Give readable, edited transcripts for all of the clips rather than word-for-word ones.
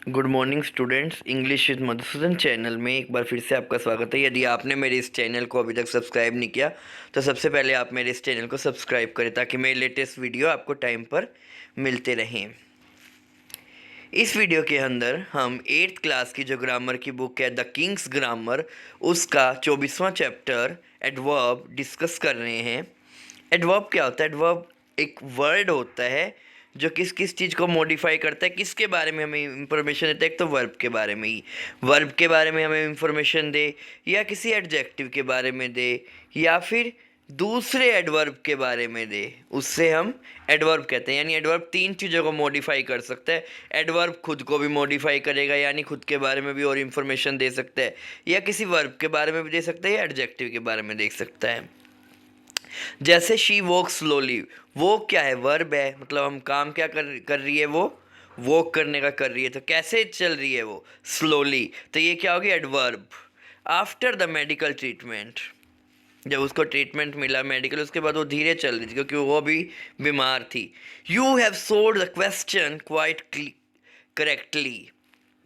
Good morning students, English with Madhusudan channel में एक बार फिर से आपका स्वागत है। यदि आपने मेरे इस चैनल को अभी तक सब्सक्राइब नहीं किया तो सबसे पहले आप मेरे इस चैनल को सब्सक्राइब करें ताकि मेरे लेटेस्ट वीडियो आपको टाइम पर मिलते रहें। इस वीडियो के अंदर हम 8th क्लास की जो ग्रामर की बुक है द किंग्स ग्रामर, उसका 24वां चैप्टर एडवर्ब डिस्कस कर रहे हैं। एडवर्ब क्या होता है? एडवर्ब एक वर्ड होता है जो किस किस चीज़ को मॉडिफाई करता है, किसके बारे में हमें इंफॉर्मेशन देता है। एक तो वर्ब के बारे में ही, वर्ब के बारे में हमें इंफॉर्मेशन दे, या किसी एडजेक्टिव के बारे में दे, या फिर दूसरे एडवर्ब के बारे में दे, उससे हम एडवर्ब कहते हैं। यानी एडवर्ब तीन चीज़ों को मॉडिफाई कर सकता है। एडवर्ब खुद को भी मॉडिफाई करेगा, यानी खुद के बारे में भी और इंफॉर्मेशन दे सकता है, या किसी वर्ब के बारे में भी दे सकता है, या एडजेक्टिव के बारे में दे सकता है। जैसे शी वॉक स्लोली, वो क्या है? वर्ब है, मतलब हम काम क्या कर रही है? वो वॉक करने का कर रही है। तो कैसे चल रही है वो? स्लोली। तो ये क्या होगी? Adverb. After the medical treatment, जब उसको ट्रीटमेंट मिला मेडिकल, उसके बाद वो धीरे चल रही थी क्योंकि वो भी बीमार थी। You have solve the question quite correctly,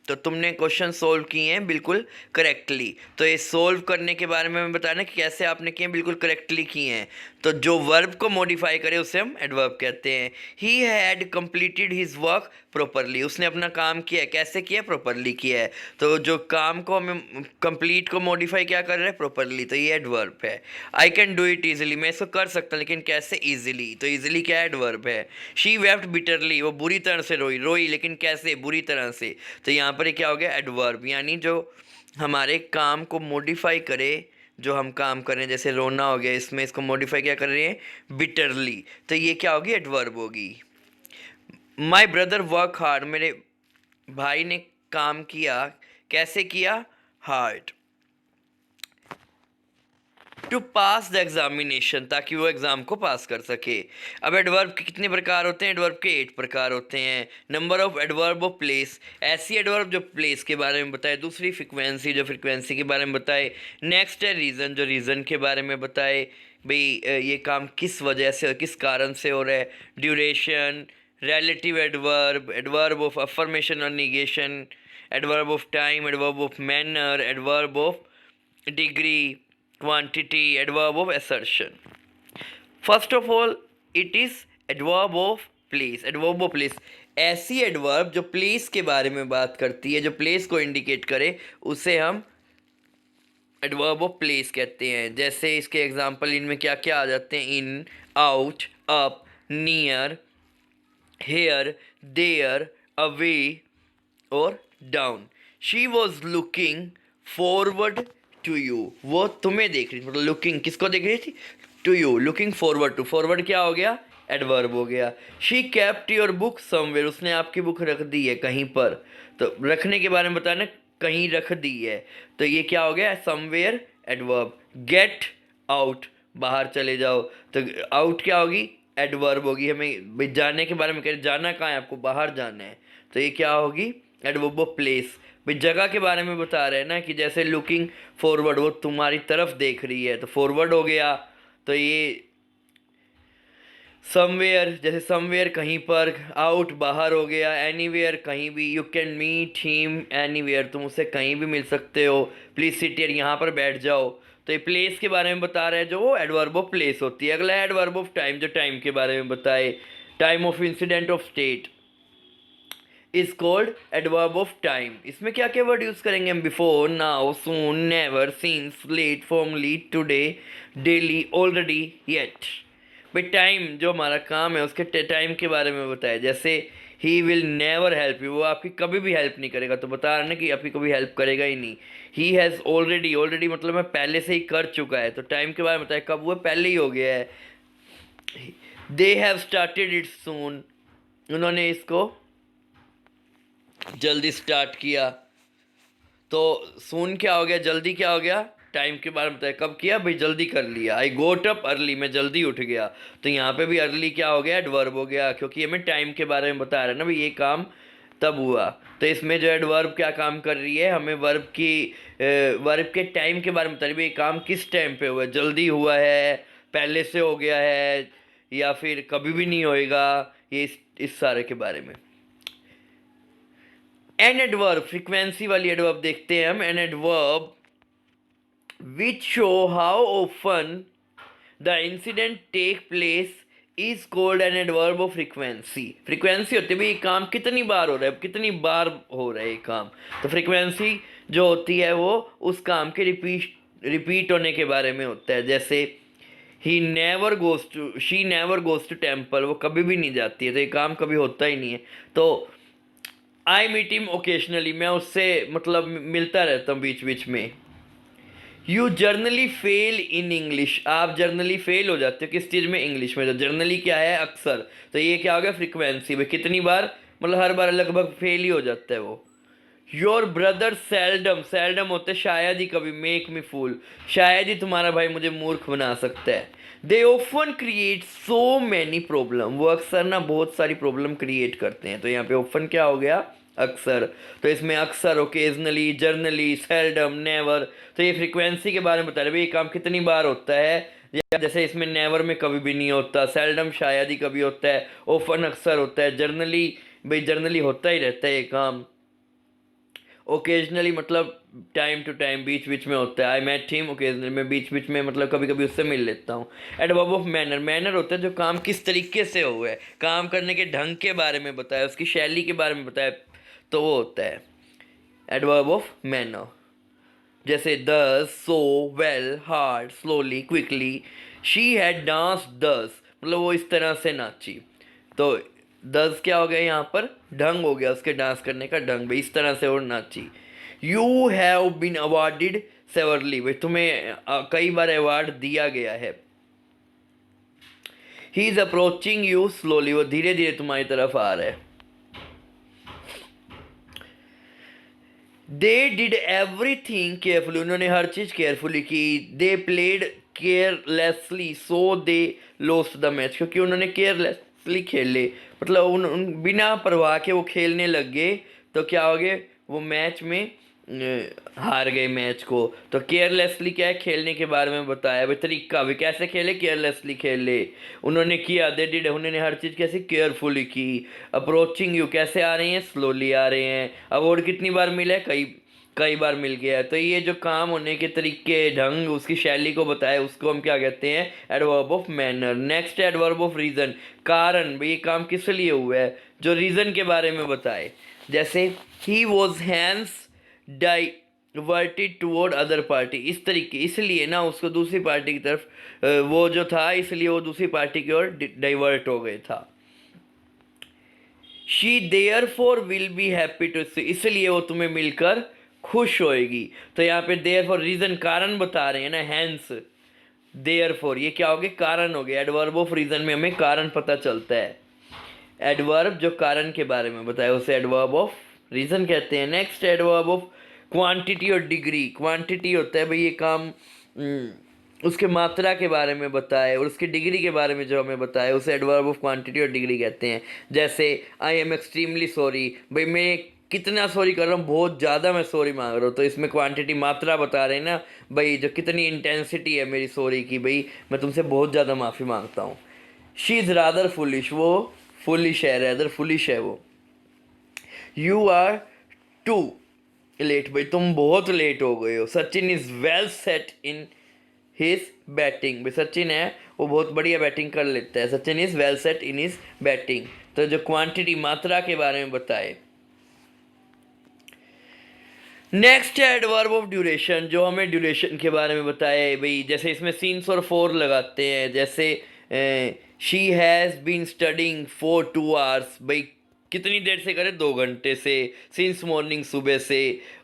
तो तुमने क्वेश्चन सोल्व किए हैं बिल्कुल करेक्टली। तो ये सोल्व करने के बारे में हमें बताना कि कैसे आपने किए, बिल्कुल करेक्टली किए हैं। तो जो वर्ब को मॉडिफाई करे उसे हम एडवर्ब कहते हैं। He had completed his work properly, उसने अपना काम किया है। कैसे किया? प्रॉपरली किया है। तो जो काम को हमें कंप्लीट को मॉडिफाई क्या कर रहे हैं? प्रॉपरली। तो ये एडवर्ब है। I can do it easily, मैं इसको कर सकता हूँ, लेकिन कैसे? ईजिली। तो ईजिली क्या है? एडवर्ब है। शी वेप्ट बिटरली, वो बुरी तरह से रोई, लेकिन कैसे? बुरी तरह से। तो यहाँ पर क्या हो गया? एडवर्ब। यानी जो हमारे काम को मॉडिफाई करे, जो हम काम कर रहे हैं, जैसे रोना हो गया, इसमें इसको मॉडिफाई क्या कर रहे हैं? बिटरली। तो ये क्या होगी? एडवर्ब होगी। माई ब्रदर वर्क हार्ड, मेरे भाई ने काम किया। कैसे किया? Hard. To pass the examination, ताकि वो एग्ज़ाम को पास कर सके। अब एडवर्ब के कितने प्रकार होते हैं? एडवर्ब के 8 प्रकार होते हैं। Number of adverb of place, ऐसी एडवर्ब जो प्लेस के बारे में बताए। दूसरी फ्रिक्वेंसी, जो फ्रिक्वेंसी के बारे में बताए। नेक्स्ट है रीज़न, जो रीज़न के बारे में बताए, भाई ये काम किस वजह से, किस कारण से हो रहा है। Duration, relative adverb, adverb of affirmation or negation, adverb of time, adverb of manner, adverb of degree, quantity, adverb of assertion. First of all, it is adverb of place. Adverb of place, ऐसी adverb जो place के बारे में बात करती है, जो place को indicate करे, उसे हम एडवर्ब ऑफ प्लेस कहते हैं। जैसे इसके एग्जांपल इनमें क्या क्या आ जाते हैं? In, out, up, near, here, there, away और down. She was looking forward to you, वो तुम्हें देख रही थी। मतलब लुकिंग किसको देख रही थी? To you. Looking forward to, forward क्या हो गया? एडवर्ब हो गया। She kept your book somewhere, उसने आपकी बुक रख दी है कहीं पर। तो रखने के बारे में बताना, कहीं रख दी है। तो ये क्या हो गया? Somewhere, adverb. गेट आउट, बाहर चले जाओ। तो आउट क्या होगी? एडवर्ब होगी। हमें भाई जाने के बारे में कह रहे, जाना कहाँ है? आपको बाहर जाना है। तो ये क्या होगी? Adverb of place. भाई जगह के बारे में बता रहे हैं ना, कि जैसे लुकिंग फॉरवर्ड, वो तुम्हारी तरफ देख रही है, तो फॉरवर्ड हो गया। तो ये समवेयर, जैसे समवेयर कहीं पर, आउट बाहर हो गया, एनीवेयर कहीं भी, you can meet him anywhere, तुम उसे कहीं भी मिल सकते हो। प्लीज सिट हियर, यहाँ पर बैठ जाओ। तो ये प्लेस के बारे में बता रहे हैं, जो वो एडवर्ब ऑफ प्लेस होती है। अगला है एडवर्ब ऑफ टाइम, जो टाइम के बारे में बताए। Time of incident of state is called adverb of time. इसमें क्या क्या वर्ड यूज करेंगे हम? Before, now, soon, never, since, late, formerly, today, daily, already, yet. भाई टाइम जो हमारा काम है, उसके टाइम के बारे में बताया। जैसे he will never help you, वो आपकी कभी भी हेल्प नहीं करेगा। तो बता रहे ना कि आपकी कभी हेल्प करेगा ही नहीं। ही हैज़ ऑलरेडी, ऑलरेडी मतलब मैं पहले से ही कर चुका है। तो टाइम के बारे में बताया, कब? वो पहले ही हो गया है। दे हैव स्टार्टेड इट सून, उन्होंने इसको जल्दी स्टार्ट किया। तो सून क्या हो गया? जल्दी क्या हो गया? टाइम के बारे में बताया, कब किया? भाई जल्दी कर लिया। आई गोट अप अर्ली, मैं जल्दी उठ गया। तो यहाँ पे भी अर्ली क्या हो गया? एडवर्ब हो गया, क्योंकि हमें टाइम के बारे में बता रहा है ना, भाई ये काम तब हुआ। तो इसमें जो एडवर्ब क्या काम कर रही है? हमें वर्ब के टाइम के बारे में बता रही है, भाई ये काम किस टाइम पे हुआ है। जल्दी हुआ है, पहले से हो गया है, या फिर कभी भी नहीं होएगा। ये इस सारे के बारे में। एन एडवर्ब, फ्रीक्वेंसी वाली एडवर्ब देखते हैं हम। An adverb which show how often the incident take place is called an adverb of frequency. Frequency होती है भाई ये काम कितनी बार हो रहा है, कितनी बार हो रहा है ये काम। तो फ्रीक्वेंसी जो होती है वो उस काम के रिपीट होने के बारे में होता है। जैसे he never goes to, she never goes to temple, वो कभी भी नहीं जाती है, तो ये काम कभी होता ही नहीं है। तो आई मीट हिम ओकेजनली, मैं उससे मतलब मिलता रहता हूँ बीच बीच में। You generally fail in English, आप जर्नली फेल हो जाते हो किस चीज़ में, इंग्लिश में। तो जर्नली क्या है, अक्सर। तो ये क्या हो गया, फ्रीक्वेंसी भाई कितनी बार, मतलब हर बार लगभग फेल ही हो जाता है वो। योर ब्रदर सेल्डम, सेल्डम होते शायद ही कभी, मेक मी फूल, शायद ही तुम्हारा भाई मुझे मूर्ख बना सकता है। They often create so many problem, वो अक्सर ना बहुत सारी प्रॉब्लम क्रिएट करते हैं। तो यहाँ पे ओफन क्या हो गया, अक्सर। तो इसमें अक्सर, ओकेजनली, जर्नली, सेल्डम, नेवर, तो ये फ्रीक्वेंसी के बारे में बता रहे भाई ये काम कितनी बार होता है। या जैसे इसमें नेवर में कभी भी नहीं होता, सेल्डम शायद ही कभी होता है, ओफन अक्सर होता है, जर्नली भाई जर्नली होता ही रहता है ये काम, ओकेजनली मतलब टाइम टू टाइम, बीच बीच में होता है। आई मेट हिम ओकेजनली, मैं बीच बीच में मतलब कभी कभी उससे मिल लेता हूँ। एडवर्ब ऑफ मैनर, मैनर होता है जो काम किस तरीके से हुआ है, काम करने के ढंग के बारे में बताया, उसकी शैली के बारे में बताया, तो वो होता है एडवर्ब ऑफ मैनर। जैसे thus, so, well, hard, slowly, quickly, she had dance thus, मतलब वो इस तरह से नाची। तो दस क्या हो गया यहाँ पर, ढंग हो गया उसके डांस करने का ढंग, भाई इस तरह से वो नाची। You have been awarded severely, भाई तुम्हें कई बार अवार्ड दिया गया है। He is approaching you slowly, वो धीरे धीरे तुम्हारी तरफ आ रहा है। दे डिड एवरीथिंग केयरफुली, उन्होंने हर चीज़ केयरफुली की। They played carelessly so they lost the match, क्योंकि उन्होंने केयरलेसली खेले, मतलब बिना परवाह के वो खेलने लग गए, तो क्या हो गए, वो मैच में हार गए मैच को। तो केयरलेसली क्या है, खेलने के बारे में बताया भाई, तरीका भी कैसे खेले, केयरलेसली खेले। उन्होंने किया, दे डिड, उन्होंने हर चीज़ कैसे, केयरफुली की। अप्रोचिंग यू, कैसे आ रही हैं, स्लोली आ रहे हैं। अवार्ड कितनी बार मिला है, कई कई बार मिल गया है। तो ये जो काम होने के तरीके, ढंग, उसकी शैली को बताए, उसको हम क्या कहते हैं, adverb of manner. Next adverb of reason, कारण, भाई ये काम किस लिए हुआ है, जो रीज़न के बारे में बताए। जैसे he was hence diverted toward other party, इस तरीके, इसलिए ना उसको दूसरी पार्टी की तरफ वो जो था, इसलिए वो दूसरी पार्टी की ओर डाइवर्ट हो गया था। She therefore will be happy to see, इसलिए वो तुम्हें मिलकर खुश होएगी। तो यहाँ पे देयर फॉर रीजन, कारण बता रहे हैं ना, हैंस देयर फॉर, ये क्या हो गया, कारण हो गया। एडवर्ब ऑफ रीजन में हमें कारण पता चलता है। एडवर्ब जो कारण के बारे में बताया उसे एडवर्ब ऑफ रीजन कहते हैं। नेक्स्ट एडवर्ब ऑफ क्वांटिटी और डिग्री, क्वांटिटी होता है भाई ये काम उसके मात्रा के बारे में बताए, और उसकी डिग्री के बारे में जो हमें बताए उसे एडवर्ब ऑफ क्वांटिटी और डिग्री कहते हैं। जैसे आई एम एक्सट्रीमली सॉरी, भाई मैं कितना सॉरी कर रहा हूँ, बहुत ज़्यादा मैं सॉरी मांग रहा हूँ। तो इसमें क्वांटिटी, मात्रा बता रहे हैं ना भाई, जो कितनी इंटेंसिटी है मेरी सॉरी की, भाई मैं तुमसे बहुत ज़्यादा माफ़ी मांगता हूँ। शी इज़ रादर फुलिश, वो फुलिश है, रादर फुलिश है वो। यू आर टू लेट, भाई तुम बहुत लेट हो गए हो। Sachin is well set in his batting, भाई सचिन है वो बहुत बढ़िया बैटिंग कर लेता है। Sachin is well set in his batting. तो जो क्वांटिटी, मात्रा के बारे में बताए। नेक्स्ट है एडवर्ब ऑफ ड्यूरेशन, जो हमें ड्यूरेशन के बारे में बताए भाई। जैसे इसमें सीन्स और फोर लगाते हैं। जैसे she has been studying for 2 hours, भाई कितनी देर से करे, 2 घंटे से। सिंस मॉर्निंग, सुबह से।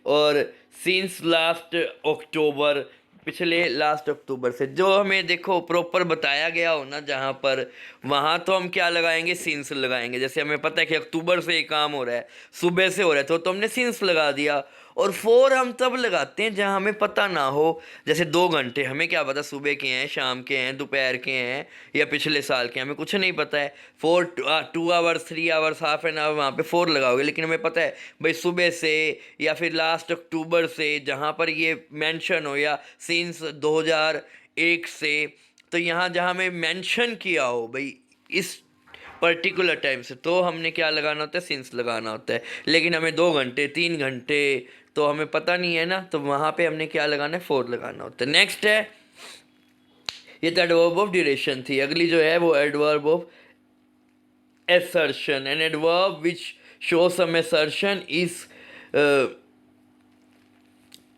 और सिंस लास्ट अक्टूबर, पिछले लास्ट अक्टूबर से। जो हमें देखो प्रॉपर बताया गया हो ना जहाँ पर, वहाँ तो हम क्या लगाएंगे, सिंस लगाएंगे। जैसे हमें पता है कि अक्टूबर से ये काम हो रहा है, सुबह से हो रहा है, तो हमने सिंस लगा दिया। और फोर हम तब लगाते हैं जहाँ हमें पता ना हो। जैसे 2 घंटे, हमें क्या पता सुबह के हैं, शाम के हैं, दोपहर के हैं, या पिछले साल के हैं, हमें कुछ नहीं पता है। 2 hours, 3 hours, half an hour, वहाँ पे 4 लगाओगे। लेकिन हमें पता है भाई सुबह से या फिर लास्ट अक्टूबर से, जहाँ पर ये मेंशन हो, या सिंस 2001 से। तो यहाँ जहाँ हमें मेंशन किया हो भाई, इस पर्टिकुलर टाइम से, तो हमने क्या लगाना होता है, सिंस लगाना होता है। लेकिन हमें 2 घंटे 3 घंटे तो हमें पता नहीं है ना, तो वहाँ पे हमने क्या लगाना है, फोर लगाना होता है। नेक्स्ट है, ये तो एडवर्ब ऑफ ड्यूरेशन थी। अगली जो है वो adverb of assertion. An adverb which shows some assertion is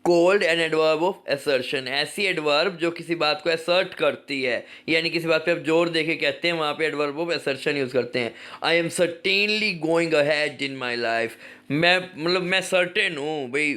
called an adverb of assertion. ऐसी एडवर्ब जो किसी बात को assert करती है, यानी किसी बात पे आप जोर देके कहते हैं, वहाँ पे adverb of assertion यूज़ करते हैं। I am certainly going ahead in my life. मैं certain हूँ भाई,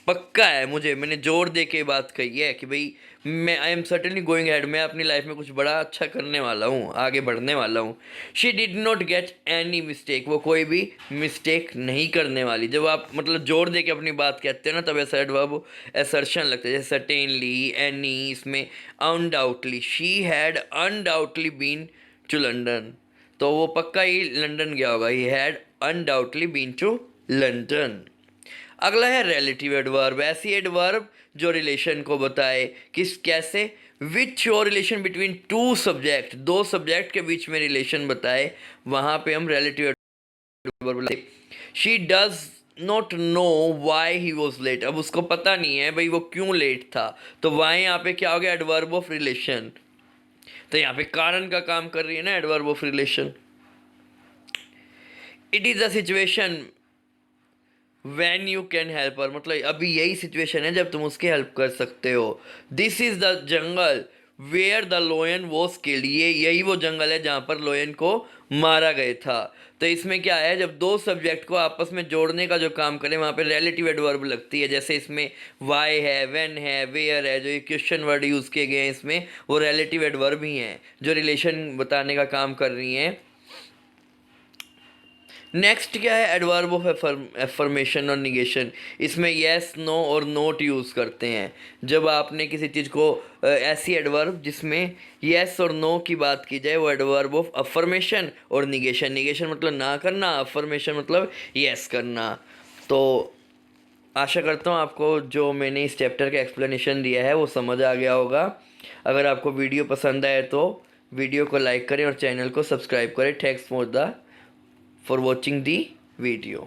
पक्का है मुझे, मैंने जोर दे के बात कही है कि भाई मैं I am certainly going had, मैं अपनी लाइफ में कुछ बड़ा अच्छा करने वाला हूँ, आगे बढ़ने वाला हूँ। She did not get any mistake, वो कोई भी मिस्टेक नहीं करने वाली। जब आप जोर दे के अपनी बात कहते हैं ना, तब ऐसा एडवर्ब असर्शन लगता है, जैसे सर्टेनली, एनी, इसमें undoubtedly. She had undoubtedly been to London, तो वो पक्का ही लंदन गया होगा। He had undoubtedly been to London. अगला है रिलेटिव एडवर्ब, ऐसी एडवर्ब जो रिलेशन को बताए, किस कैसे, which show relation between two subject, दो सब्जेक्ट के बीच में रिलेशन बताए, वहाँ पे हम रिलेटिव एडवर्ब बोलते। She does not know why he was late, अब उसको पता नहीं है भाई वो क्यों लेट था, तो वाई यहाँ पे क्या हो गया, एडवर्ब ऑफ रिलेशन। तो यहाँ पे कारण का काम कर रही है ना adverb of relation. It is a situation when you can help her, अभी यही सिचुएशन है जब तुम उसकी हेल्प कर सकते हो। This is the jungle where the lion was killed, ये यही वो जंगल है जहाँ पर लोयन को मारा गया था। तो इसमें क्या है, जब दो सब्जेक्ट को आपस में जोड़ने का जो काम करें, वहाँ पे रिलेटिव एडवर्ब लगती है। जैसे इसमें वाई है, व्हेन है, वेयर है, जो ये क्वेश्चन वर्ड यूज़ किए गए हैं इसमें, वो रिलेटिव एडवर्ब ही हैं जो रिलेशन बताने का काम कर रही हैं। नेक्स्ट क्या है, एडवर्ब ऑफ एफर्मेशन और निगेशन। इसमें येस, नो और नोट यूज़ करते हैं। जब आपने किसी चीज़ को ऐसी एडवर्ब जिसमें येस और नो की बात की जाए, वो एडवर्ब ऑफ अफर्मेशन और निगेशन। निगेशन मतलब ना करना, अफर्मेशन मतलब येस करना। तो आशा करता हूँ आपको जो मैंने इस चैप्टर का एक्सप्लेनेशन दिया है वो समझ आ गया होगा। अगर आपको वीडियो पसंद आए तो वीडियो को लाइक करें और चैनल को सब्सक्राइब करें। Thanks for watching the video.